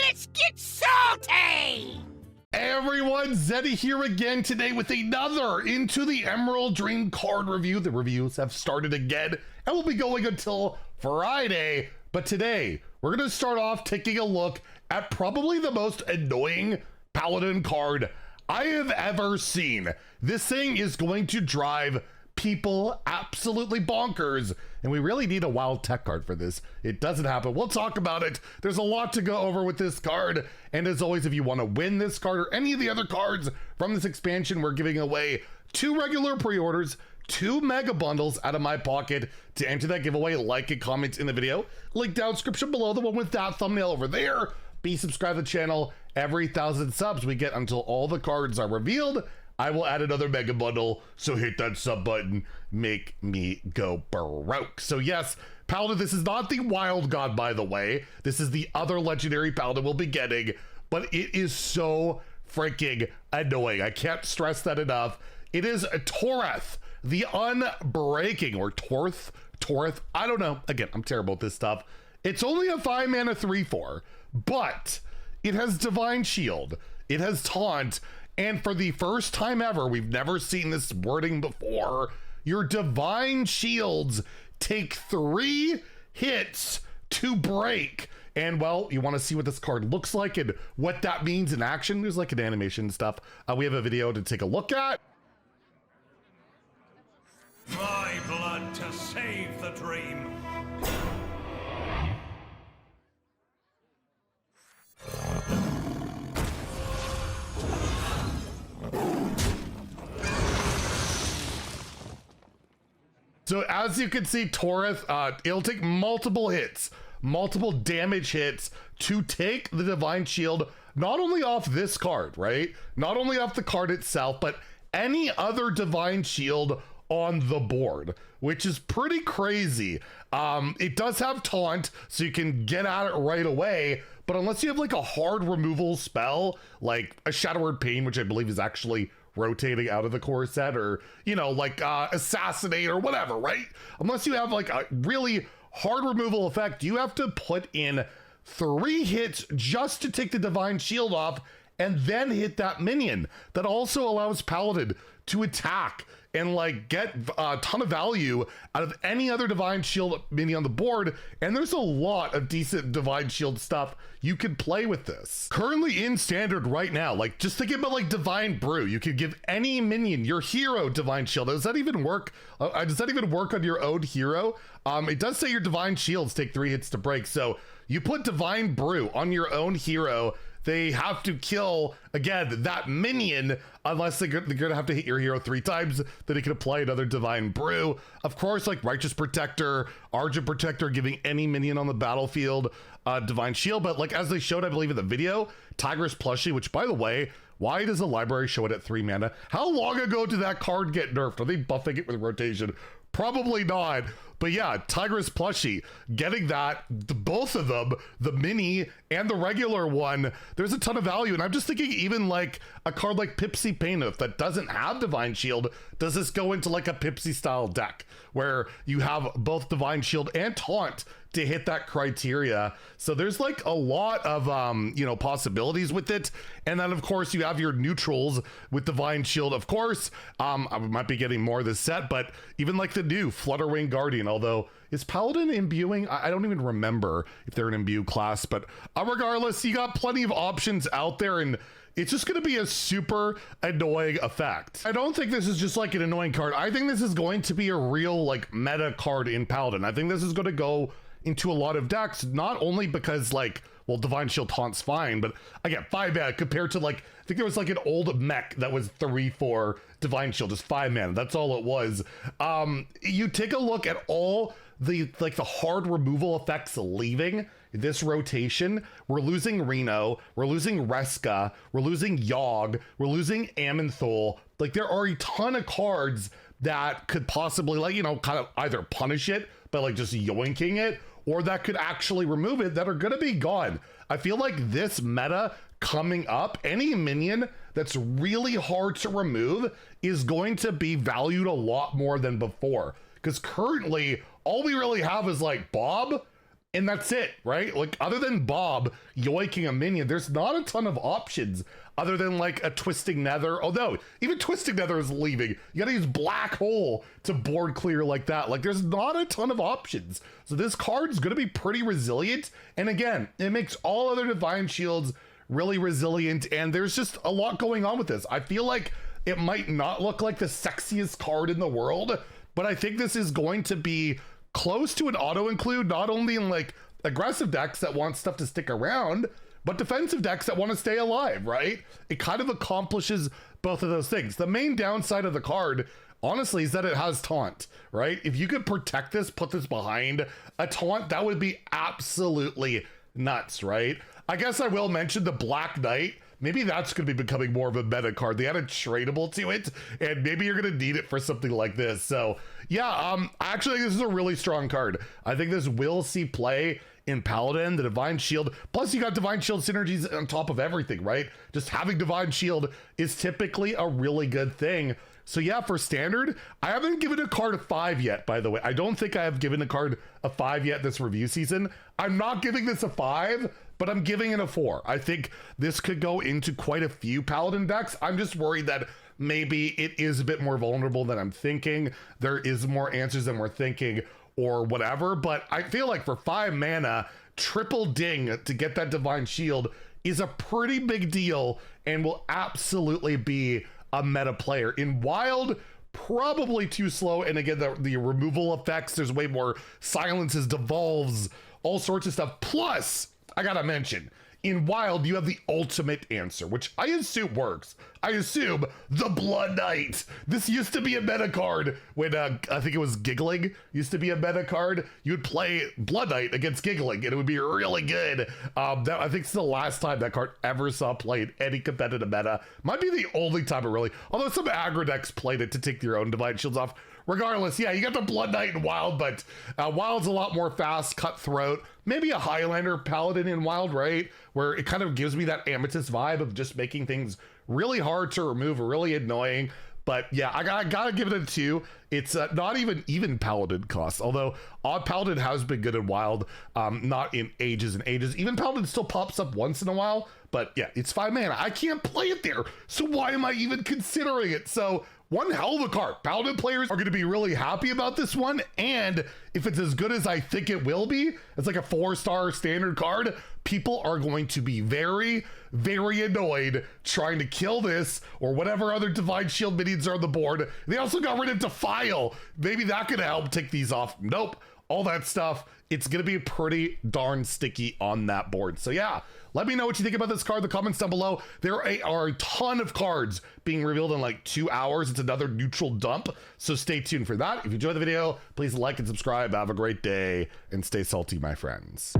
Let's get salty! Hey everyone, Zeddy here again today with another Into the Emerald Dream card review. The reviews have started again and will be going until Friday. But today, we're going to start off taking a look at probably the most annoying Paladin card I have ever seen. This thing is going to drive people absolutely bonkers, and we really need a wild tech card for this. It doesn't happen. We'll talk about it. There's a lot to go over with this card, and as always, if you want to win this card or any of the other cards from this expansion, we're giving away 2 regular pre-orders, 2 mega bundles out of my pocket. To enter that giveaway, like and comment in the video. Link down description below, the one with that thumbnail over there. Be subscribed to the channel. Every 1,000 subs we get until all the cards are revealed, I will add another mega bundle, so hit that sub button, make me go broke. So yes, Paladin, this is not the Wild God, by the way. This is the other legendary Paladin we'll be getting, but it is so freaking annoying. I can't stress that enough. It is Torth the Unbreaking, or Torth, I don't know. Again, I'm terrible at this stuff. It's only a 5 mana 3/4, but it has Divine Shield, it has Taunt, and for the first time ever, we've never seen this wording before, your Divine Shields take 3 hits to break. And well, you want to see what this card looks like and what that means in action. There's like an animation and stuff. We have a video to take a look at. My blood to save the dream. So as you can see, Torth, it'll take multiple hits, multiple damage hits to take the Divine Shield, not only off this card, right? Not only off the card itself, but any other Divine Shield on the board, which is pretty crazy. It does have Taunt, so you can get at it right away, but unless you have like a hard removal spell, like a Shadow Word Pain, which I believe is actually rotating out of the core set, or you know, like Assassinate or whatever, right? Unless you have like a really hard removal effect, you have to put in 3 hits just to take the Divine Shield off and then hit that minion. That also allows Paladin to attack and like get a ton of value out of any other Divine Shield minion on the board, and there's a lot of decent Divine Shield stuff you can play with this. Currently in standard right now, like just think about like Divine Brew, you can give any minion, your hero, Divine Shield. Does that even work? Does that even work on your own hero? It does say your Divine Shields take 3 hits to break, so you put Divine Brew on your own hero, they have to kill, again, that minion, unless they're gonna have to hit your hero 3 times, then it can apply another Divine Brew. Of course, like Righteous Protector, Argent Protector, giving any minion on the battlefield Divine Shield. But like as they showed, I believe in the video, Tigress Plushie, which by the way, why does the library show it at 3 mana? How long ago did that card get nerfed? Are they buffing it with rotation? Probably not. But yeah, Tigress Plushie, getting that, both of them, the mini and the regular one, there's a ton of value. And I'm just thinking even like a card like Pipsy Painoof that doesn't have Divine Shield, does this go into like a Pipsy style deck where you have both Divine Shield and Taunt to hit that criteria? So there's like a lot of you know, possibilities with it. And then of course you have your neutrals with Divine Shield. Of course, I might be getting more of this set, but even like the new Flutterwing Guardian, although is Paladin imbuing? I don't even remember if they're an imbue class, but regardless, you got plenty of options out there, and it's just going to be a super annoying effect. I don't think this is just like an annoying card. I think this is going to be a real like meta card in Paladin. I think this is going to go into a lot of decks, not only because like, well, Divine Shield Taunt's fine, but again, 5 mana compared to like, I think there was like an old mech that was 3/4 Divine Shield, just 5 mana. That's all it was. You take a look at all the like the hard removal effects leaving this rotation. We're losing Reno, we're losing Reska, we're losing Yogg, we're losing Amenthul. Like there are a ton of cards that could possibly like, you know, kind of either punish it by like just yoinking it, or that could actually remove it, that are gonna be gone. I feel like this meta coming up, any minion that's really hard to remove is going to be valued a lot more than before. Because currently, all we really have is like Bob and that's it, right? Like, other than Bob yoiking a minion, there's not a ton of options other than like a Twisting Nether. Although even Twisting Nether is leaving. You gotta use Black Hole to board clear like that. Like, there's not a ton of options. So this card's gonna be pretty resilient. And again, it makes all other Divine Shields really resilient. And there's just a lot going on with this. I feel like it might not look like the sexiest card in the world, but I think this is going to be close to an auto include, not only in like aggressive decks that want stuff to stick around, but defensive decks that want to stay alive, right? It kind of accomplishes both of those things. The main downside of the card, honestly, is that it has taunt, right? If you could protect this, put this behind a taunt, that would be absolutely nuts, right? I guess I will mention the Black Knight. Maybe that's going to be becoming more of a meta card. They added tradable to it, and maybe you're going to need it for something like this. So yeah, actually, this is a really strong card. I think this will see play in Paladin, the Divine Shield. Plus, you got Divine Shield synergies on top of everything, right? Just having Divine Shield is typically a really good thing. So yeah, for standard, I haven't given a card a 5 yet, by the way. I don't think I have given a card a 5 yet this review season. I'm not giving this a 5, but I'm giving it a 4. I think this could go into quite a few Paladin decks. I'm just worried that maybe it is a bit more vulnerable than I'm thinking. There is more answers than we're thinking or whatever, but I feel like for 5 mana, triple ding to get that Divine Shield is a pretty big deal and will absolutely be a meta player. In Wild, probably too slow, and again, the removal effects, there's way more silences, devolves, all sorts of stuff. Plus, I gotta mention, in Wild, you have the ultimate answer, which I assume works. I assume the Blood Knight. This used to be a meta card when I think it was Giggling used to be a meta card. You would play Blood Knight against Giggling, and it would be really good. I think it's the last time that card ever saw play in any competitive meta. Might be the only time it really, although some aggro decks played it to take their own Divine Shields off. Regardless, yeah, you got the Blood Knight in Wild, but Wild's a lot more fast, cutthroat. Maybe a Highlander Paladin in Wild, right? Where it kind of gives me that Amethyst vibe of just making things really hard to remove, really annoying. But yeah, I gotta give it a 2. It's not even Paladin cost, although Odd Paladin has been good in Wild, not in ages and ages. Even Paladin still pops up once in a while, but yeah, it's 5 mana. I can't play it there, so why am I even considering it? So one hell of a card. Paladin players are going to be really happy about this one, and if it's as good as I think it will be, it's like a 4-star standard card, people are going to be very, very annoyed trying to kill this or whatever other Divine Shield minions are on the board. They also got rid of Defile. Maybe that could help take these off. Nope. All that stuff. It's going to be pretty darn sticky on that board. So yeah, let me know what you think about this card in the comments down below. There are a ton of cards being revealed in like 2 hours. It's another neutral dump, so stay tuned for that. If you enjoyed the video, please like and subscribe. Have a great day and stay salty, my friends.